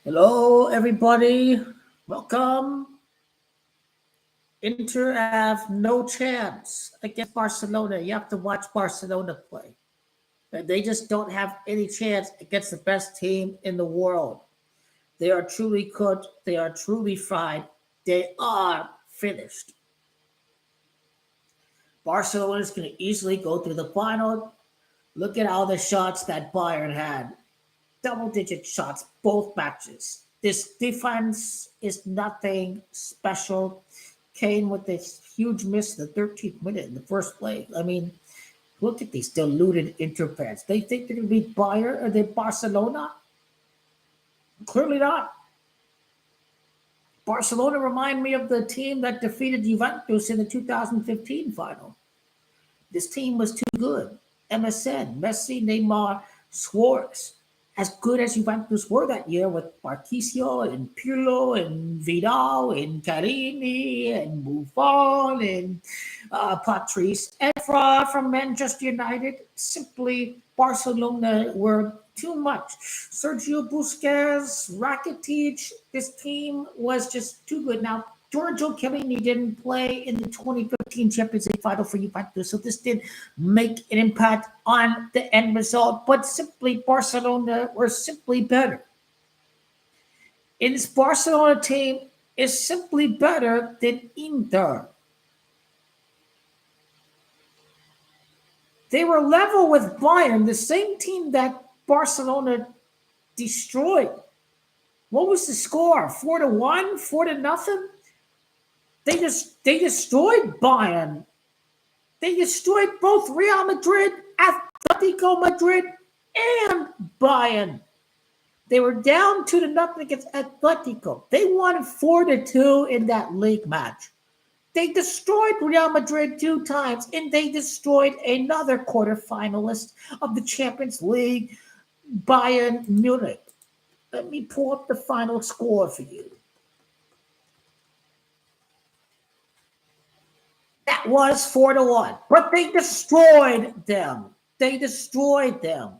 Hello, everybody. Welcome. Inter have no chance against Barcelona. You have to watch Barcelona play. They just don't have any chance against the best team in the world. They are truly cooked. They are truly fried. They are finished. Barcelona is going to easily go through the final. Look at all the shots that Bayern had. Double-digit shots, both matches. This defense is nothing special. Kane with this huge miss in the 13th minute in the first leg. I mean, look at these deluded Inter fans. They think they're going to beat Bayern or they Barcelona? Clearly not. Barcelona remind me of the team that defeated Juventus in the 2015 final. This team was too good. MSN, Messi, Neymar, Suarez. As good as Juventus were that year with Marquisio and Pirlo and Vidal and Carini and Buffon and Patrice Evra from Manchester United, simply Barcelona were too much. Sergio Busquets, Rakitic, this team was just too good. Now, Giorgio Chiellini didn't play in the 2015 Champions League final for Juventus, so this did make an impact on the end result. But simply, Barcelona were simply better. And this Barcelona team is simply better than Inter. They were level with Bayern, the same team that Barcelona destroyed. What was the score? 4-1, 4-0. They destroyed Bayern. They destroyed both Real Madrid, Atletico Madrid, and Bayern. They were down 2-0 against Atletico. They won 4-2 in that league match. They destroyed Real Madrid 2 times, and they destroyed another quarterfinalist of the Champions League, Bayern Munich. Let me pull up the final score for you. That was 4-1, but they destroyed them. They destroyed them.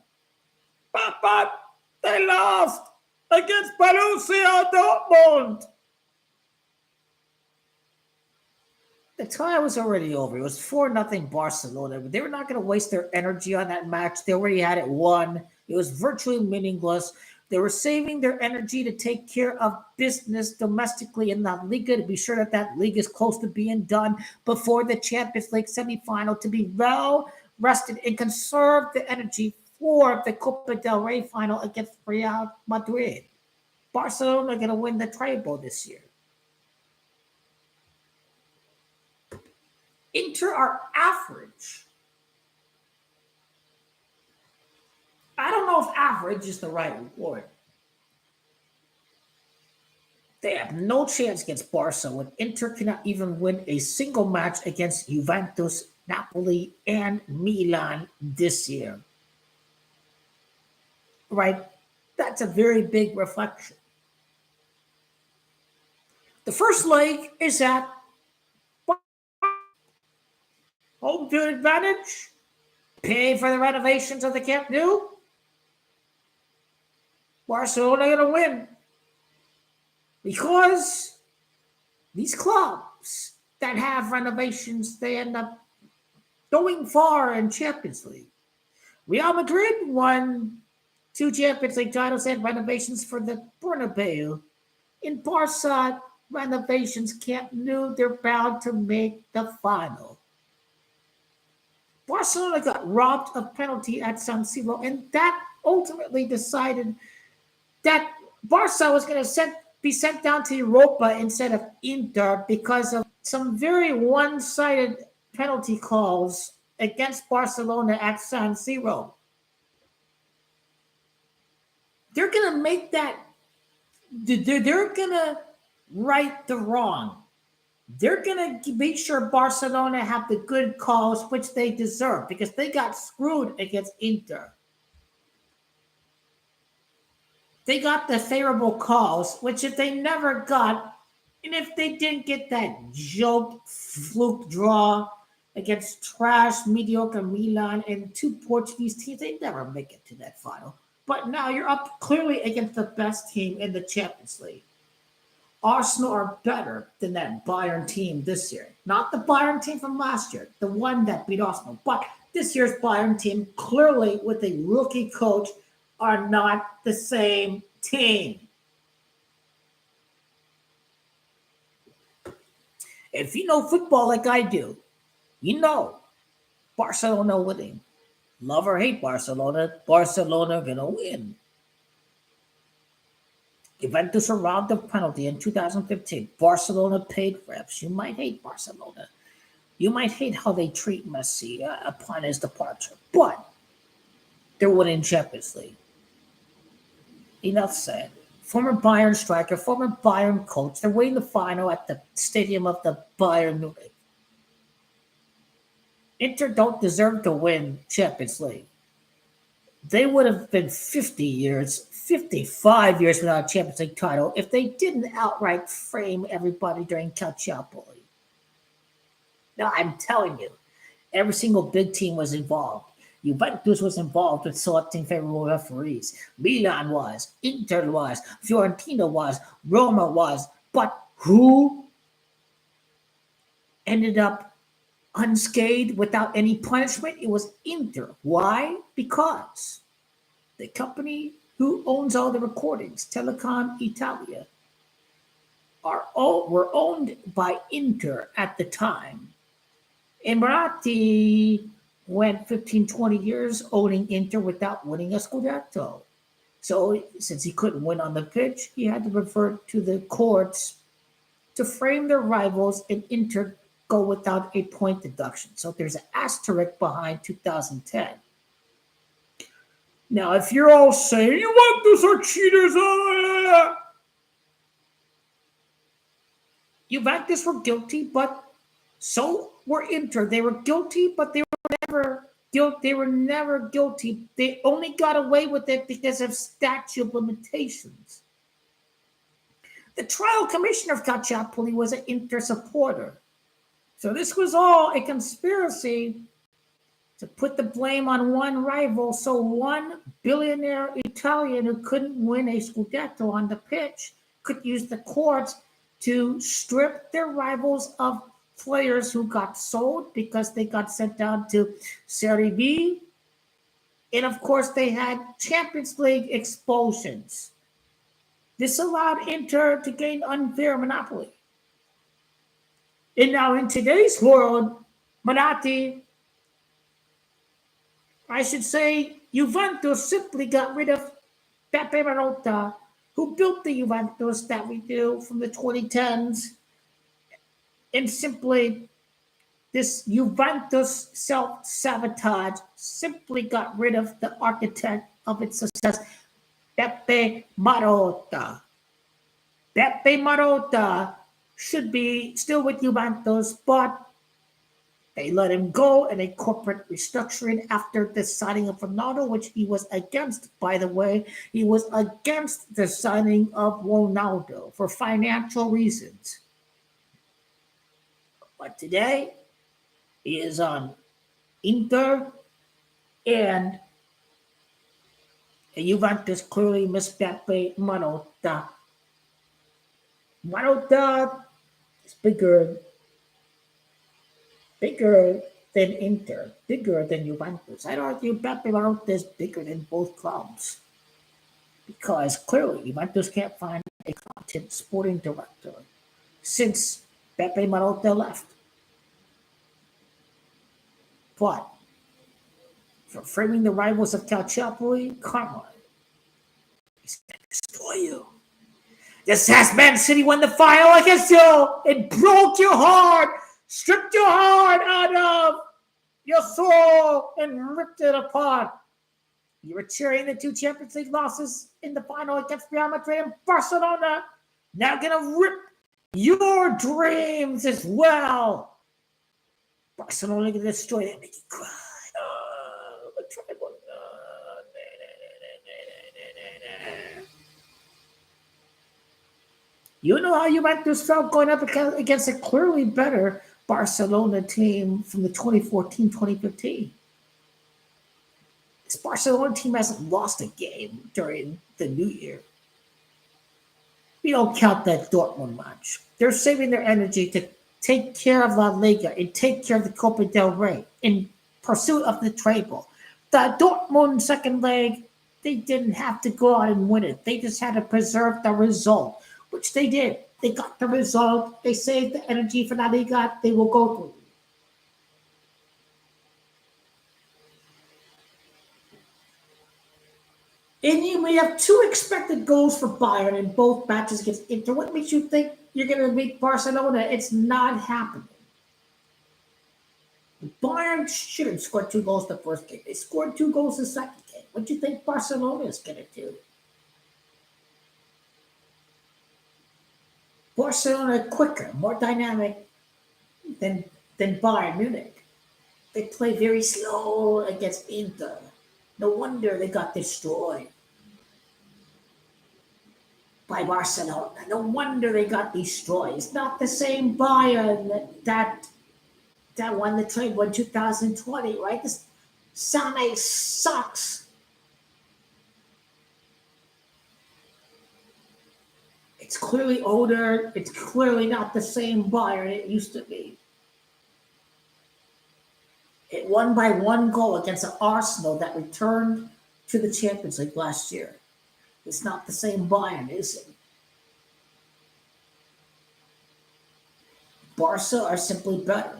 But they lost against Borussia Dortmund. The tie was already over. It was 4-0 Barcelona. They were not going to waste their energy on that match. They already had it won. It was virtually meaningless. They were saving their energy to take care of business domestically in La Liga to be sure that that league is close to being done before the Champions League semifinal, to be well rested and conserve the energy for the Copa del Rey final against Real Madrid. Barcelona are going to win the treble this year. Inter are average. I don't know if average is the right word. They have no chance against Barca when Inter cannot even win a single match against Juventus, Napoli, and Milan this year. Right? That's a very big reflection. The first leg is at home field advantage. Pay for the renovations of the Camp Nou. Barcelona going to win. Because these clubs that have renovations, they end up going far in Champions League. Real Madrid won 2 Champions League titles and renovations for the Bernabeu. In Barca, renovations Camp Nou, they're bound to make the final. Barcelona got robbed of penalty at San Siro, and that ultimately decided that Barca was going to be sent down to Europa instead of Inter because of some very one-sided penalty calls against Barcelona at San Siro. They're going to make that, they're going to right the wrong. They're going to make sure Barcelona have the good calls, which they deserve, because they got screwed against Inter. They got the favorable calls, which if they never got, and if they didn't get that joke fluke draw against trash, mediocre Milan and 2 Portuguese teams, they'd never make it to that final. But now you're up clearly against the best team in the Champions League. Arsenal are better than that Bayern team this year. Not the Bayern team from last year, the one that beat Arsenal. But this year's Bayern team, clearly with a rookie coach, are not the same team. If you know football like I do, you know Barcelona winning. Love or hate Barcelona, Barcelona gonna win. Juventus around the penalty in 2015. Barcelona paid reps. You might hate Barcelona. You might hate how they treat Messi upon his departure, but they're winning Champions League. Enough said. Former Bayern striker, former Bayern coach. They're winning the final at the stadium of the Bayern Munich. Inter don't deserve to win Champions League. They would have been 50 years, 55 years without a Champions League title if they didn't outright frame everybody during Calciopoli. Now, I'm telling you, every single big team was involved. Juventus was involved with selecting favorable referees. Milan was, Inter was, Fiorentina was, Roma was. But who ended up unscathed without any punishment? It was Inter. Why? Because the company who owns all the recordings, Telecom Italia, were owned by Inter at the time. And Moratti went 15, 20 years owning Inter without winning a Scudetto. So since he couldn't win on the pitch, he had to revert to the courts to frame their rivals, and Inter go without a point deduction. So there's an asterisk behind 2010. Now, if you're all saying, Juventus are cheaters, Juventus were guilty, but so were Inter. They were guilty, but they were never guilty. They only got away with it because of statute of limitations. The trial commissioner of Calciopoli was an Inter supporter. So this was all a conspiracy to put the blame on one rival, so one billionaire Italian who couldn't win a Scudetto on the pitch could use the courts to strip their rivals of players who got sold because they got sent down to Serie B. And of course, they had Champions League expulsions. This allowed Inter to gain unfair monopoly. And now in today's world, Juventus simply got rid of Pepe Marotta, who built the Juventus that we do from the 2010s. And simply, this Juventus self-sabotage simply got rid of the architect of its success, Pepe Marotta. Pepe Marotta should be still with Juventus, but they let him go in a corporate restructuring after the signing of Ronaldo, which he was against, by the way. He was against the signing of Ronaldo for financial reasons. But today, he is on Inter, and Juventus clearly missed Pepe Marotta. Marotta is bigger than Inter, bigger than Juventus. I'd argue Pepe Marotta is bigger than both clubs because clearly Juventus can't find a competent sporting director since Pepe Marotta left. But for framing the rivals of Calciopoli, come on. He's going to destroy you. Just as Man City won the final against you, it broke your heart, stripped your heart out of your soul, and ripped it apart. You were cheering the 2 Champions League losses in the final against Real Madrid and Barcelona. Now gonna rip your dreams as well. Barcelona gonna destroy it, make you cry. You know how Juventus felt going up against a clearly better Barcelona team from the 2014-2015. This Barcelona team hasn't lost a game during the New Year. We don't count that Dortmund match. They're saving their energy to take care of La Liga and take care of the Copa del Rey in pursuit of the treble. The Dortmund second leg, they didn't have to go out and win it. They just had to preserve the result, which they did. They got the result. They saved the energy for La Liga. They will go through. And we have 2 expected goals for Bayern in both matches against Inter. What makes you think you're going to beat Barcelona? It's not happening. Bayern should have scored 2 goals the first game. They scored 2 goals the second game. What do you think Barcelona is going to do? Barcelona quicker, more dynamic than Bayern Munich. They play very slow against Inter. No wonder they got destroyed by Barcelona. No wonder they got destroyed. It's not the same Bayern that won the trade in 2020, right? This Sane sucks. It's clearly older. It's clearly not the same Bayern it used to be. It won by 1 goal against an Arsenal that returned to the Champions League last year. It's not the same Bayern, is it? Barca are simply better.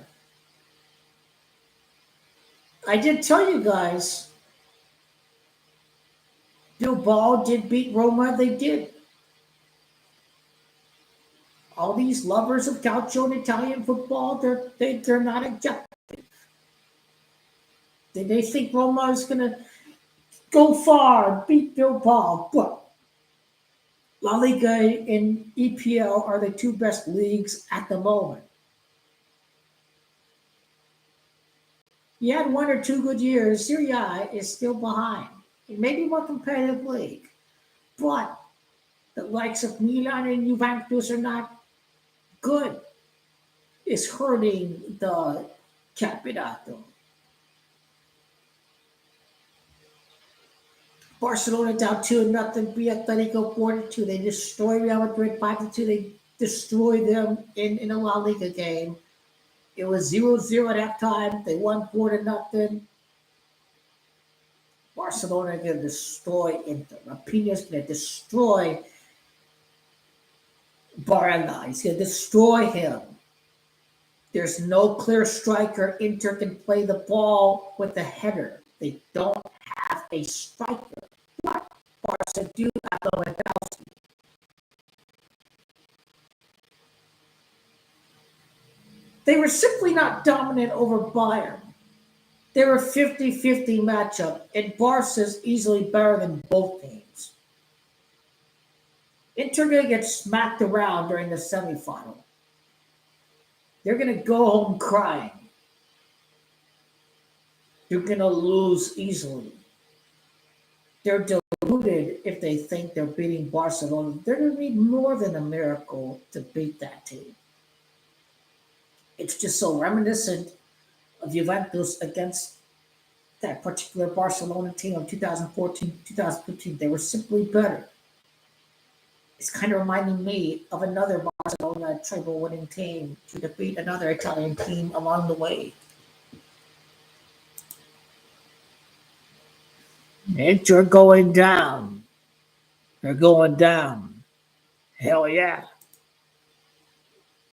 I did tell you guys, Bilbao did beat Roma. They did. All these lovers of calcio and Italian football, they're not objective. They think Roma is going to go far and beat Bilbao, but La Liga and EPL are the 2 best leagues at the moment. You had 1 or 2 good years. Serie A is still behind. It may be a more competitive league, but the likes of Milan and Juventus are not good. It's hurting the Campionato. Barcelona down 2-0. Be Atletico 4-2. They destroy Real Madrid 5-2. They destroy them in a La Liga game. It was 0-0 at halftime. They won 4-0. Barcelona are going to destroy Inter. Rapino's going to destroy Barella. He's going to destroy him. There's no clear striker. Inter can play the ball with a header. They don't have a striker. But Barca do have Lewandowski. They were simply not dominant over Bayern. They were a 50-50 matchup, and Barca's easily better than both teams. Inter going to get smacked around during the semifinal. They're going to go home crying. They're going to lose easily. They're deluded if they think they're beating Barcelona. They're going to need more than a miracle to beat that team. It's just so reminiscent of Juventus against that particular Barcelona team of 2014, 2015. They were simply better. It's kind of reminding me of another Barcelona treble winning team to defeat another Italian team along the way. Inter going down. They're going down. Hell yeah.